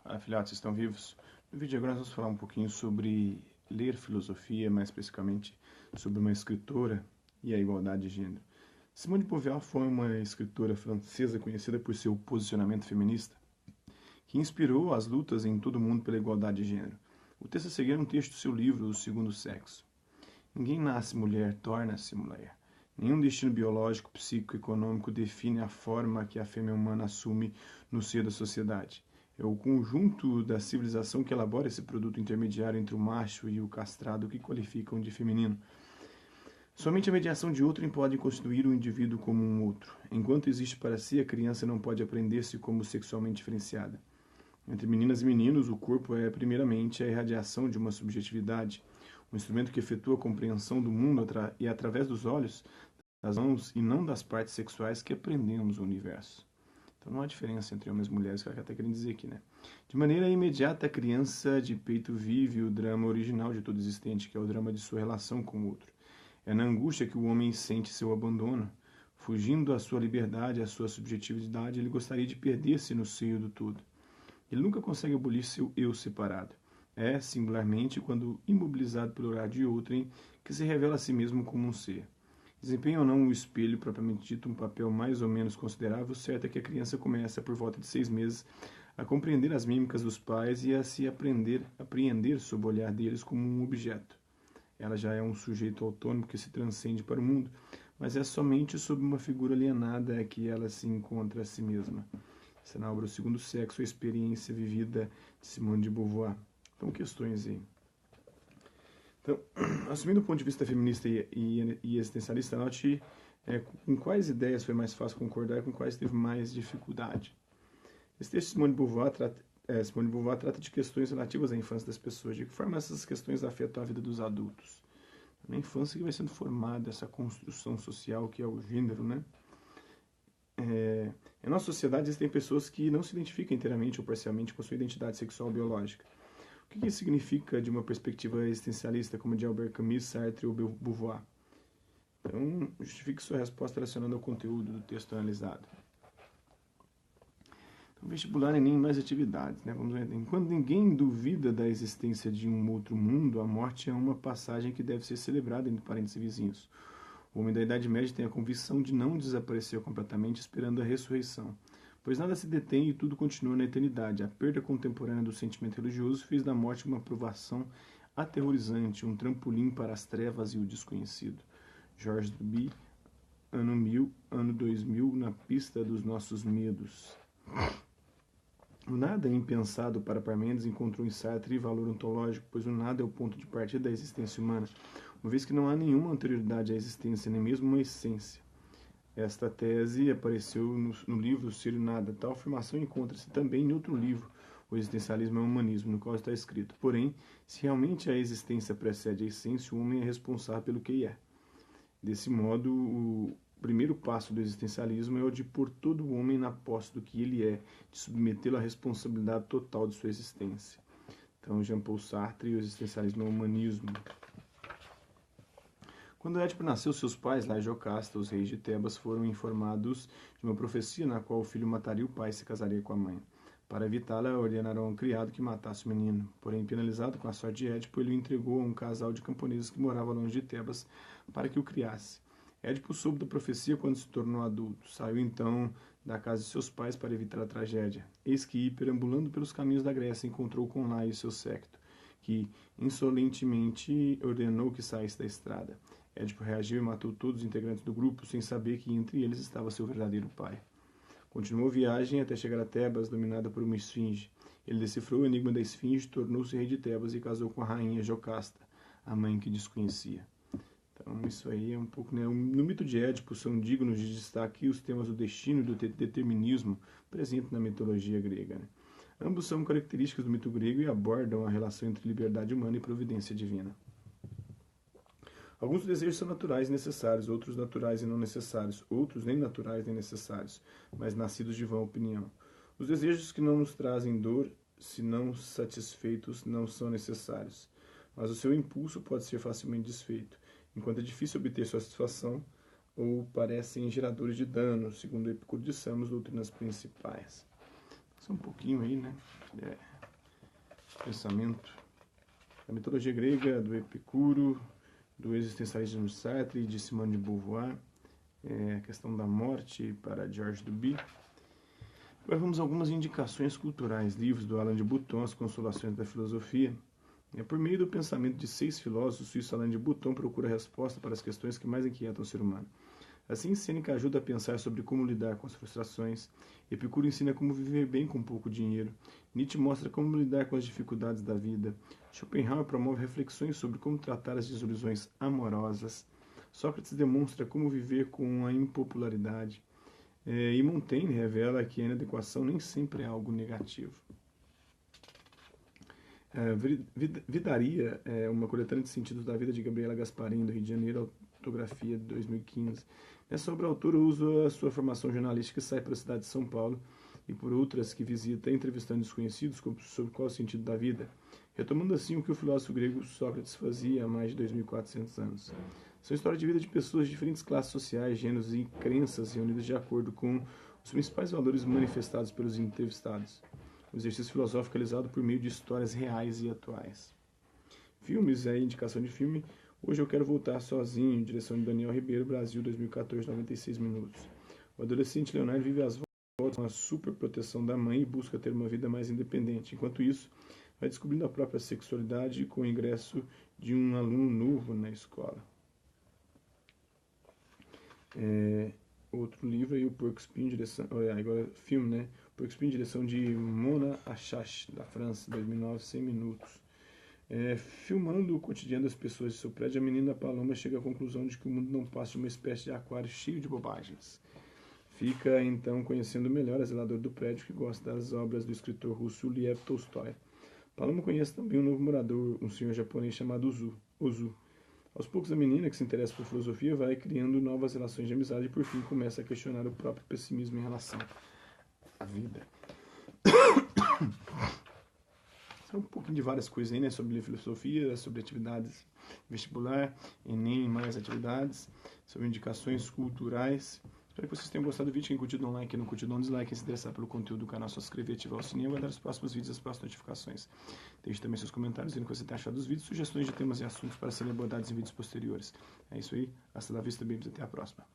Afiliados estão vivos? No vídeo agora nós vamos falar um pouquinho sobre ler filosofia, mais especificamente sobre uma escritora e a igualdade de gênero. Simone de Beauvoir foi uma escritora francesa conhecida por seu posicionamento feminista, que inspirou as lutas em todo o mundo pela igualdade de gênero. O texto a seguir é um texto do seu livro, O Segundo Sexo. Ninguém nasce mulher, torna-se mulher. Nenhum destino biológico, psíquico, econômico define a forma que a fêmea humana assume no seio da sociedade. É o conjunto da civilização que elabora esse produto intermediário entre o macho e o castrado que qualificam de feminino. Somente a mediação de outrem pode constituir o indivíduo como um outro. Enquanto existe para si, a criança não pode aprender-se como sexualmente diferenciada. Entre meninas e meninos, o corpo é primeiramente a irradiação de uma subjetividade, um instrumento que efetua a compreensão do mundo e através dos olhos, das mãos e não das partes sexuais que aprendemos o universo. Então não há diferença entre homens e mulheres, que ela está querendo dizer aqui, né? De maneira imediata, a criança de peito vive o drama original de todo existente, que é o drama de sua relação com o outro. É na angústia que o homem sente seu abandono. Fugindo à sua liberdade, à sua subjetividade, ele gostaria de perder-se no seio do todo. Ele nunca consegue abolir seu eu separado. É, singularmente, quando imobilizado pelo olhar de outrem, que se revela a si mesmo como um ser. Desempenha ou não o espelho, propriamente dito, um papel mais ou menos considerável, certo é que a criança começa, por volta de 6 meses, a compreender as mímicas dos pais e a se apreender sob o olhar deles como um objeto. Ela já é um sujeito autônomo que se transcende para o mundo, mas é somente sob uma figura alienada que ela se encontra a si mesma. Essa é na obra O Segundo Sexo, a experiência vivida de Simone de Beauvoir. Então, questões aí. Então, assumindo o ponto de vista feminista e existencialista, note com quais ideias foi mais fácil concordar e com quais teve mais dificuldade. Esse texto de Simone de Beauvoir trata de questões relativas à infância das pessoas, de que forma essas questões afetam a vida dos adultos. Na infância que vai sendo formada essa construção social que é o gênero, né? Em nossa sociedade existem pessoas que não se identificam inteiramente ou parcialmente com sua identidade sexual biológica. O que isso significa de uma perspectiva existencialista, como de Albert Camus, Sartre ou Beauvoir? Então, justifique sua resposta relacionada ao conteúdo do texto analisado. Então, vestibular, Enem e mais atividades. Né? Vamos ver. Enquanto ninguém duvida da existência de um outro mundo, a morte é uma passagem que deve ser celebrada entre parentes e vizinhos. O homem da Idade Média tem a convicção de não desaparecer completamente esperando a ressurreição, pois nada se detém e tudo continua na eternidade. A perda contemporânea do sentimento religioso fez da morte uma provação aterrorizante, um trampolim para as trevas e o desconhecido. Georges Duby, ano 1000, ano 2000, na pista dos nossos medos. O nada impensado para Parmênides encontrou em Sartre valor ontológico, pois o nada é o ponto de partida da existência humana, uma vez que não há nenhuma anterioridade à existência, nem mesmo uma essência. Esta tese apareceu no livro Ser e Nada. Tal afirmação encontra-se também em outro livro, O Existencialismo e o Humanismo, no qual está escrito: porém, se realmente a existência precede a essência, o homem é responsável pelo que é. Desse modo, o primeiro passo do existencialismo é o de pôr todo o homem na posse do que ele é, de submetê-lo à responsabilidade total de sua existência. Então, Jean-Paul Sartre e o Existencialismo e o Humanismo. Quando Édipo nasceu, seus pais, Lá e Jocasta, os reis de Tebas, foram informados de uma profecia na qual o filho mataria o pai e se casaria com a mãe. Para evitá-la, ordenaram ao criado que matasse o menino. Porém, penalizado com a sorte de Édipo, ele o entregou a um casal de camponeses que morava longe de Tebas para que o criasse. Édipo soube da profecia quando se tornou adulto. Saiu então da casa de seus pais para evitar a tragédia. Eis que, perambulando pelos caminhos da Grécia, encontrou com Lá e seu séquito, que insolentemente ordenou que saísse da estrada. Édipo reagiu e matou todos os integrantes do grupo, sem saber que entre eles estava seu verdadeiro pai. Continuou a viagem até chegar a Tebas, dominada por uma esfinge. Ele decifrou o enigma da esfinge, tornou-se rei de Tebas e casou com a rainha Jocasta, a mãe que desconhecia. Então, isso aí é um pouco... Né? No mito de Édipo são dignos de destaque os temas do destino e do determinismo presentes na mitologia grega. Né? Ambos são características do mito grego e abordam a relação entre liberdade humana e providência divina. Alguns desejos são naturais e necessários, outros naturais e não necessários, outros nem naturais nem necessários, mas nascidos de vã opinião. Os desejos que não nos trazem dor, se não satisfeitos, não são necessários, mas o seu impulso pode ser facilmente desfeito, enquanto é difícil obter sua satisfação, ou parecem geradores de dano, segundo Epicuro de Samos, doutrinas principais. Só um pouquinho aí, né? pensamento da mitologia grega, do Epicuro, do existencialismo de Sartre e de Simone de Beauvoir, a questão da morte para Georges Duby. Agora vamos a algumas indicações culturais, livros do Alain de Botton, As Consolações da Filosofia. Por meio do pensamento de 6 filósofos, o suíço Alain de Botton procura resposta para as questões que mais inquietam o ser humano. Assim, Sêneca ajuda a pensar sobre como lidar com as frustrações, Epicuro ensina como viver bem com pouco dinheiro, Nietzsche mostra como lidar com as dificuldades da vida, Schopenhauer promove reflexões sobre como tratar as desilusões amorosas, Sócrates demonstra como viver com a impopularidade, e Montaigne revela que a inadequação nem sempre é algo negativo. Vidaria é uma coletânea de sentidos da vida de Gabriela Gasparim, do Rio de Janeiro, autografia de 2015. Nessa obra, a autora usa a sua formação jornalística e sai para a cidade de São Paulo e por outras que visita, entrevistando desconhecidos sobre qual é o sentido da vida, retomando assim o que o filósofo grego Sócrates fazia há mais de 2.400 anos. São histórias de vida de pessoas de diferentes classes sociais, gêneros e crenças reunidas de acordo com os principais valores manifestados pelos entrevistados. O exercício filosófico realizado por meio de histórias reais e atuais. Filmes, indicação de filme. Hoje eu quero voltar sozinho, direção de Daniel Ribeiro, Brasil, 2014, 96 minutos. O adolescente Leonardo vive as voltas com a superproteção da mãe e busca ter uma vida mais independente. Enquanto isso, vai descobrindo a própria sexualidade com o ingresso de um aluno novo na escola. Outro livro aí, o Porco Espinho, direção... agora filme, né? Porco Espinho, direção de Mona Achache, da França, 2009, 100 minutos. Filmando o cotidiano das pessoas de seu prédio, a menina Paloma chega à conclusão de que o mundo não passa de uma espécie de aquário cheio de bobagens. Fica, então, conhecendo melhor a zeladora do prédio, que gosta das obras do escritor russo Lev Tolstói. Paloma conhece também um novo morador, um senhor japonês chamado Ozu. Aos poucos, a menina, que se interessa por filosofia, vai criando novas relações de amizade e, por fim, começa a questionar o próprio pessimismo em relação à vida. Um pouquinho de várias coisas aí, né? Sobre filosofia, sobre atividades vestibular, Enem, mais atividades, sobre indicações culturais. Espero que vocês tenham gostado do vídeo. Quem curtiu, dá um like. Quem não curtiu, dá um dislike. Quem se interessar pelo conteúdo do canal, só se inscrever, ativar o sininho e aguardar os próximos vídeos e as próximas notificações. Deixe também seus comentários dizendo o que você tem achado dos vídeos, sugestões de temas e assuntos para serem abordados em vídeos posteriores. É isso aí. Hasta la vista, babies. Até a próxima.